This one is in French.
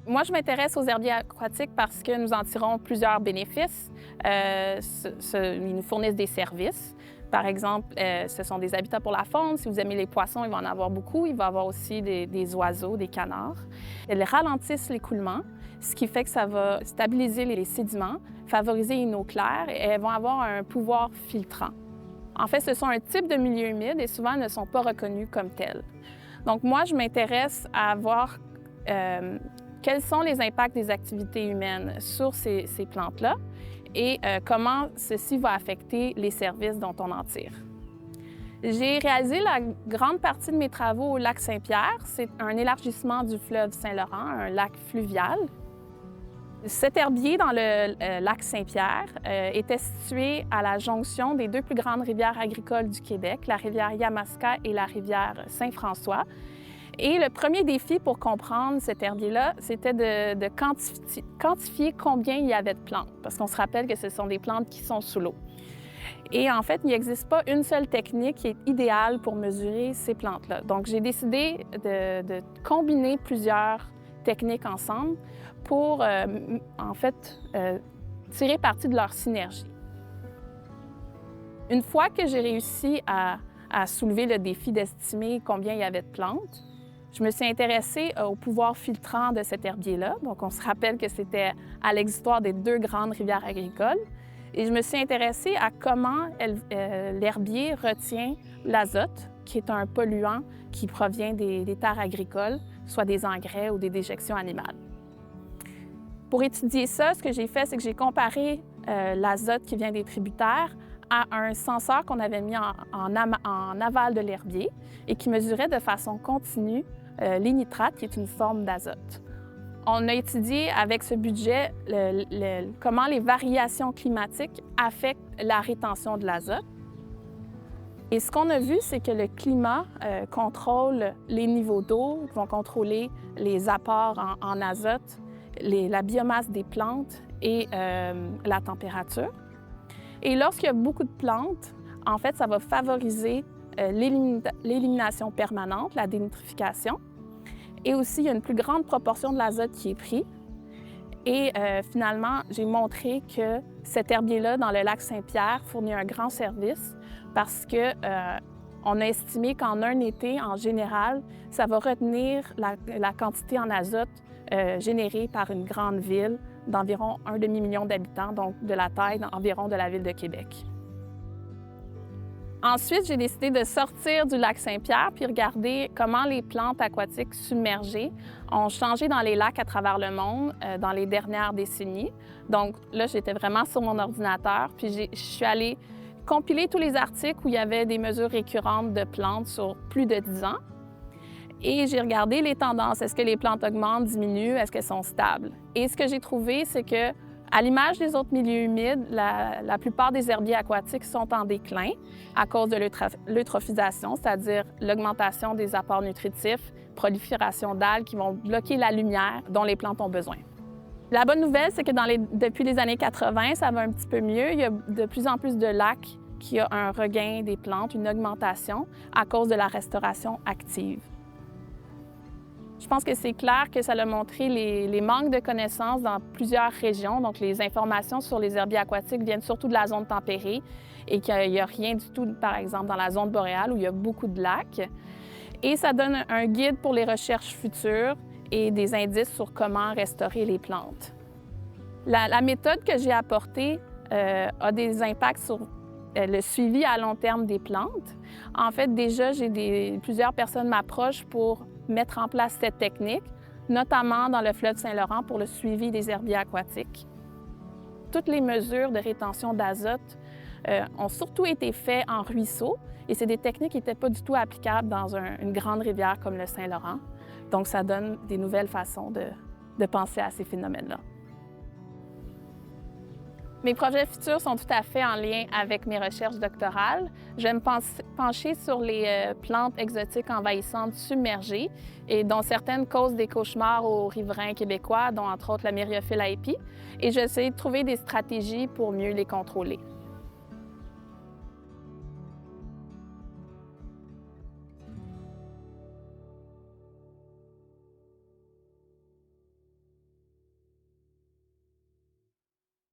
Moi, je m'intéresse aux herbiers aquatiques parce que nous en tirons plusieurs bénéfices. Ils nous fournissent des services. Par exemple, ce sont des habitats pour la faune. Si vous aimez les poissons, il va en avoir beaucoup. Il va y avoir aussi des oiseaux, des canards. Elles ralentissent l'écoulement, ce qui fait que ça va stabiliser les sédiments, favoriser une eau claire et elles vont avoir un pouvoir filtrant. En fait, ce sont un type de milieu humide et souvent ne sont pas reconnus comme tels. Donc moi, je m'intéresse à voir quels sont les impacts des activités humaines sur ces plantes-là et comment ceci va affecter les services dont on en tire. J'ai réalisé la grande partie de mes travaux au lac Saint-Pierre. C'est un élargissement du fleuve Saint-Laurent, un lac fluvial. Cet herbier dans le lac Saint-Pierre était situé à la jonction des deux plus grandes rivières agricoles du Québec, la rivière Yamaska et la rivière Saint-François. Et le premier défi pour comprendre cet herbier-là, c'était de quantifier combien il y avait de plantes, parce qu'on se rappelle que ce sont des plantes qui sont sous l'eau. Et en fait, il n'existe pas une seule technique qui est idéale pour mesurer ces plantes-là. Donc, j'ai décidé de combiner plusieurs techniques ensemble pour, en fait, tirer parti de leur synergie. Une fois que j'ai réussi à soulever le défi d'estimer combien il y avait de plantes, je me suis intéressée au pouvoir filtrant de cet herbier-là. Donc, on se rappelle que c'était à l'exutoire des deux grandes rivières agricoles. Et je me suis intéressée à comment l'herbier retient l'azote, qui est un polluant qui provient des terres agricoles, soit des engrais ou des déjections animales. Pour étudier ça, ce que j'ai fait, c'est que j'ai comparé l'azote qui vient des tributaires à un senseur qu'on avait mis en aval de l'herbier et qui mesurait de façon continue les nitrates, qui est une forme d'azote. On a étudié avec ce budget comment les variations climatiques affectent la rétention de l'azote. Et ce qu'on a vu, c'est que le climat contrôle les niveaux d'eau, vont contrôler les apports en azote, la biomasse des plantes et la température. Et lorsqu'il y a beaucoup de plantes, en fait, ça va favoriser l'élimination permanente, la dénitrification. Et aussi, il y a une plus grande proportion de l'azote qui est pris. Et finalement, j'ai montré que cet herbier-là, dans le lac Saint-Pierre, fournit un grand service parce qu'on a estimé qu'en un été, en général, ça va retenir la quantité en azote générée par une grande ville d'environ 1,5 million d'habitants, donc de la taille environ de la ville de Québec. Ensuite, j'ai décidé de sortir du lac Saint-Pierre puis regarder comment les plantes aquatiques submergées ont changé dans les lacs à travers le monde dans les dernières décennies. Donc là, j'étais vraiment sur mon ordinateur puis je suis allée compiler tous les articles où il y avait des mesures récurrentes de plantes sur plus de 10 ans. Et j'ai regardé les tendances. Est-ce que les plantes augmentent, diminuent? Est-ce qu'elles sont stables? Et ce que j'ai trouvé, c'est que, à l'image des autres milieux humides, la plupart des herbiers aquatiques sont en déclin à cause de l'eutrophisation, c'est-à-dire l'augmentation des apports nutritifs, prolifération d'algues qui vont bloquer la lumière dont les plantes ont besoin. La bonne nouvelle, c'est que depuis les années 80, ça va un petit peu mieux. Il y a de plus en plus de lacs qui ont un regain des plantes, une augmentation à cause de la restauration active. Je pense que c'est clair que ça a montré les manques de connaissances dans plusieurs régions. Donc, les informations sur les herbiers aquatiques viennent surtout de la zone tempérée et qu'il n'y a rien du tout, par exemple, dans la zone boréale où il y a beaucoup de lacs. Et ça donne un guide pour les recherches futures et des indices sur comment restaurer les plantes. La méthode que j'ai apportée a des impacts sur le suivi à long terme des plantes. En fait, déjà, plusieurs personnes m'approchent pour mettre en place cette technique, notamment dans le fleuve Saint-Laurent pour le suivi des herbiers aquatiques. Toutes les mesures de rétention d'azote ont surtout été faites en ruisseau et c'est des techniques qui n'étaient pas du tout applicables dans une grande rivière comme le Saint-Laurent. Donc, ça donne des nouvelles façons de penser à ces phénomènes-là. Mes projets futurs sont tout à fait en lien avec mes recherches doctorales. Je vais me pencher sur les plantes exotiques envahissantes submergées et dont certaines causent des cauchemars aux riverains québécois, dont entre autres la myriophylle à épis. Et je vais essayer de trouver des stratégies pour mieux les contrôler.